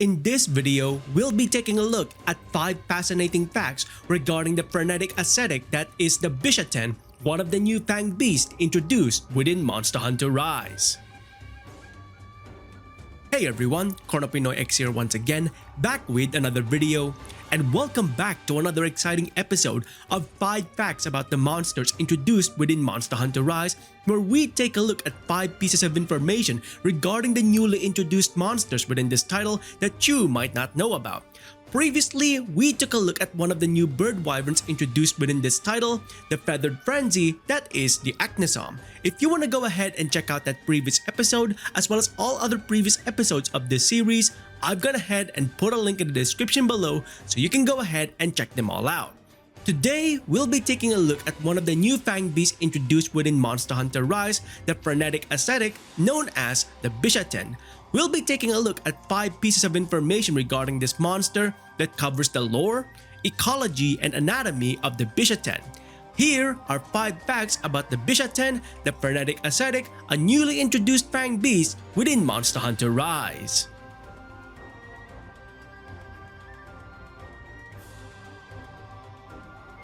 In this video, we'll be taking a look at 5 fascinating facts regarding the frenetic ascetic that is the Bishaten, one of the new Fanged Beasts introduced within Monster Hunter Rise. Hey everyone, Cornopinoy X here once again, back with another video, and welcome back to another exciting episode of 5 facts about the monsters introduced within Monster Hunter Rise, where we take a look at 5 pieces of information regarding the newly introduced monsters within this title that you might not know about. Previously, we took a look at one of the new bird wyverns introduced within this title, the Feathered Frenzy, that is the Acnesom. If you want to go ahead and check out that previous episode, as well as all other previous episodes of this series, I've gone ahead and put a link in the description below so you can go ahead and check them all out. Today, we'll be taking a look at one of the new Fanged Beasts introduced within Monster Hunter Rise, the frenetic ascetic known as the Bishaten. We'll be taking a look at 5 pieces of information regarding this monster that covers the lore, ecology, and anatomy of the Bishaten. Here are 5 facts about the Bishaten, the frenetic ascetic, a newly introduced Fanged Beast within Monster Hunter Rise.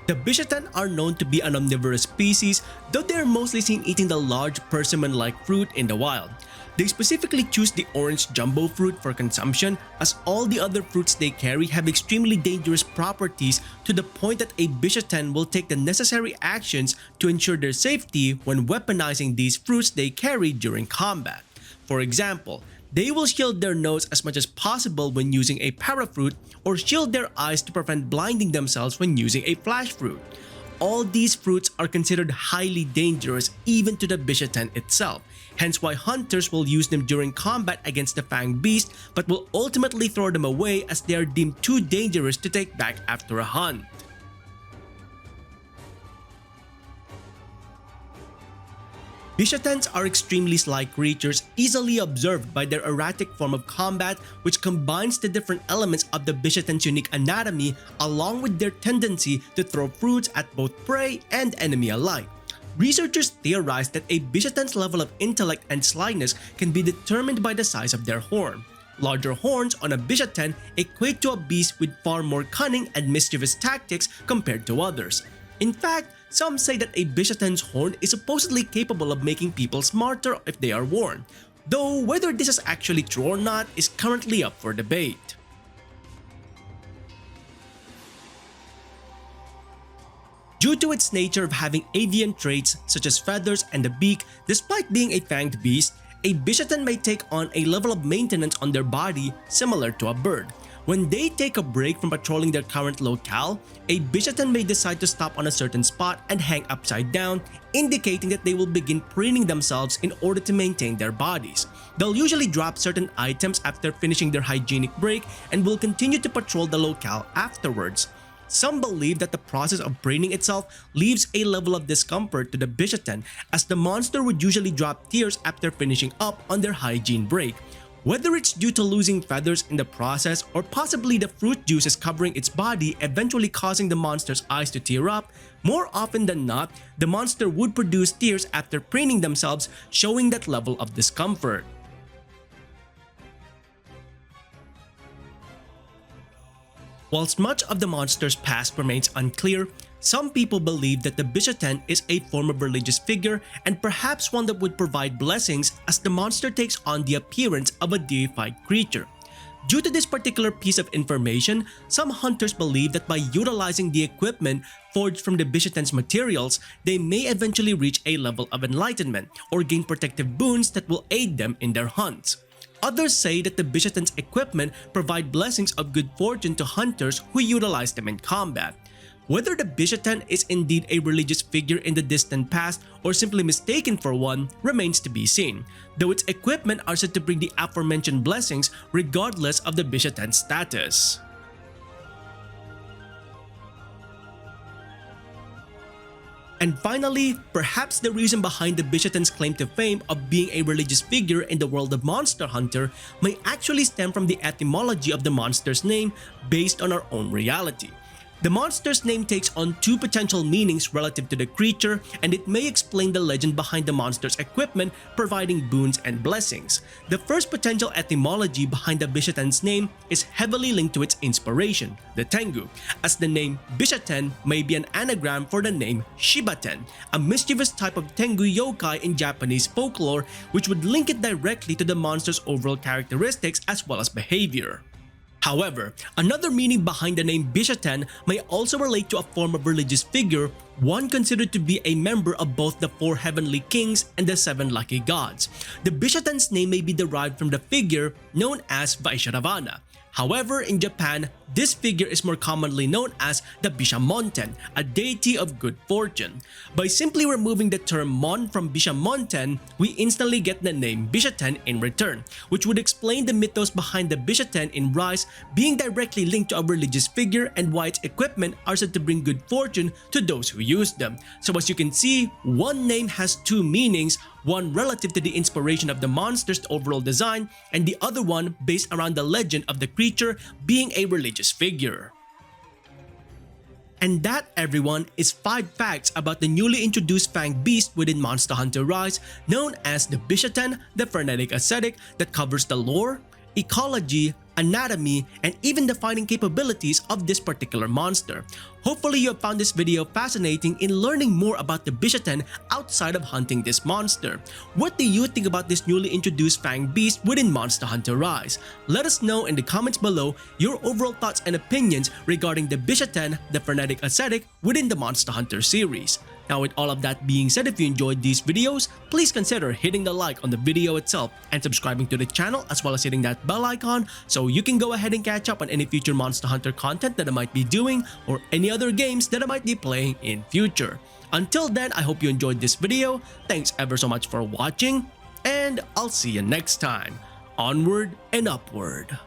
The Bishaten are known to be an omnivorous species, though they are mostly seen eating the large persimmon-like fruit in the wild. They specifically choose the orange jumbo fruit for consumption, as all the other fruits they carry have extremely dangerous properties to the point that a Bishaten will take the necessary actions to ensure their safety when weaponizing these fruits they carry during combat. For example, they will shield their nose as much as possible when using a parafruit, or shield their eyes to prevent blinding themselves when using a flash fruit. All these fruits are considered highly dangerous even to the Bishaten itself, hence why hunters will use them during combat against the Fanged Beast but will ultimately throw them away as they are deemed too dangerous to take back after a hunt. Bishatens are extremely sly creatures, easily observed by their erratic form of combat, which combines the different elements of the Bishaten's unique anatomy along with their tendency to throw fruits at both prey and enemy alike. Researchers theorize that a Bishaten's level of intellect and slyness can be determined by the size of their horn. Larger horns on a Bishaten equate to a beast with far more cunning and mischievous tactics compared to others. In fact, some say that a Bishaten's horn is supposedly capable of making people smarter if they are worn, though whether this is actually true or not is currently up for debate. Due to its nature of having avian traits such as feathers and a beak, despite being a fanged beast, a Bishaten may take on a level of maintenance on their body similar to a bird. When they take a break from patrolling their current locale, a Bishaten may decide to stop on a certain spot and hang upside down, indicating that they will begin preening themselves in order to maintain their bodies. They'll usually drop certain items after finishing their hygienic break and will continue to patrol the locale afterwards. Some believe that the process of preening itself leaves a level of discomfort to the Bishaten, as the monster would usually drop tears after finishing up on their hygiene break. Whether it's due to losing feathers in the process or possibly the fruit juices covering its body eventually causing the monster's eyes to tear up, more often than not, the monster would produce tears after preening themselves, showing that level of discomfort. Whilst much of the monster's past remains unclear, some people believe that the Bishaten is a form of religious figure and perhaps one that would provide blessings, as the monster takes on the appearance of a deified creature. Due to this particular piece of information, some hunters believe that by utilizing the equipment forged from the Bishaten's materials, they may eventually reach a level of enlightenment or gain protective boons that will aid them in their hunts. Others say that the Bishaten's equipment provide blessings of good fortune to hunters who utilize them in combat. Whether the Bishaten is indeed a religious figure in the distant past or simply mistaken for one remains to be seen, though its equipment are said to bring the aforementioned blessings regardless of the Bishaten's status. And finally, perhaps the reason behind the Bishaten's claim to fame of being a religious figure in the world of Monster Hunter may actually stem from the etymology of the monster's name based on our own reality. The monster's name takes on two potential meanings relative to the creature, and it may explain the legend behind the monster's equipment, providing boons and blessings. The first potential etymology behind the Bishaten's name is heavily linked to its inspiration, the Tengu, as the name Bishaten may be an anagram for the name Shibaten, a mischievous type of Tengu yokai in Japanese folklore, which would link it directly to the monster's overall characteristics as well as behavior. However, another meaning behind the name Bishaten may also relate to a form of religious figure, one considered to be a member of both the 4 heavenly kings and the 7 lucky gods. The Bishaten's name may be derived from the figure known as Vaishravana. However, in Japan, this figure is more commonly known as the Bishamonten, a deity of good fortune. By simply removing the term mon from Bishamonten, we instantly get the name Bishaten in return, which would explain the mythos behind the Bishaten in Rise being directly linked to a religious figure and why its equipment are said to bring good fortune to those who use them. So as you can see, one name has two meanings, one relative to the inspiration of the monster's overall design, and the other one based around the legend of the creature being a religious figure. And that, everyone, is 5 facts about the newly introduced Fanged Beast within Monster Hunter Rise, known as the Bishaten, the Frenetic Ascetic, that covers the lore, ecology, anatomy, and even the fighting capabilities of this particular monster. Hopefully you have found this video fascinating in learning more about the Bishaten outside of hunting this monster. What do you think about this newly introduced Fanged Beast within Monster Hunter Rise? Let us know in the comments below your overall thoughts and opinions regarding the Bishaten, the Frenetic Ascetic within the Monster Hunter series. Now, with all of that being said, if you enjoyed these videos, please consider hitting the like on the video itself and subscribing to the channel, as well as hitting that bell icon so you can go ahead and catch up on any future Monster Hunter content that I might be doing or any other games that I might be playing in future. Until then, I hope you enjoyed this video. Thanks ever so much for watching, and I'll see you next time. Onward and upward.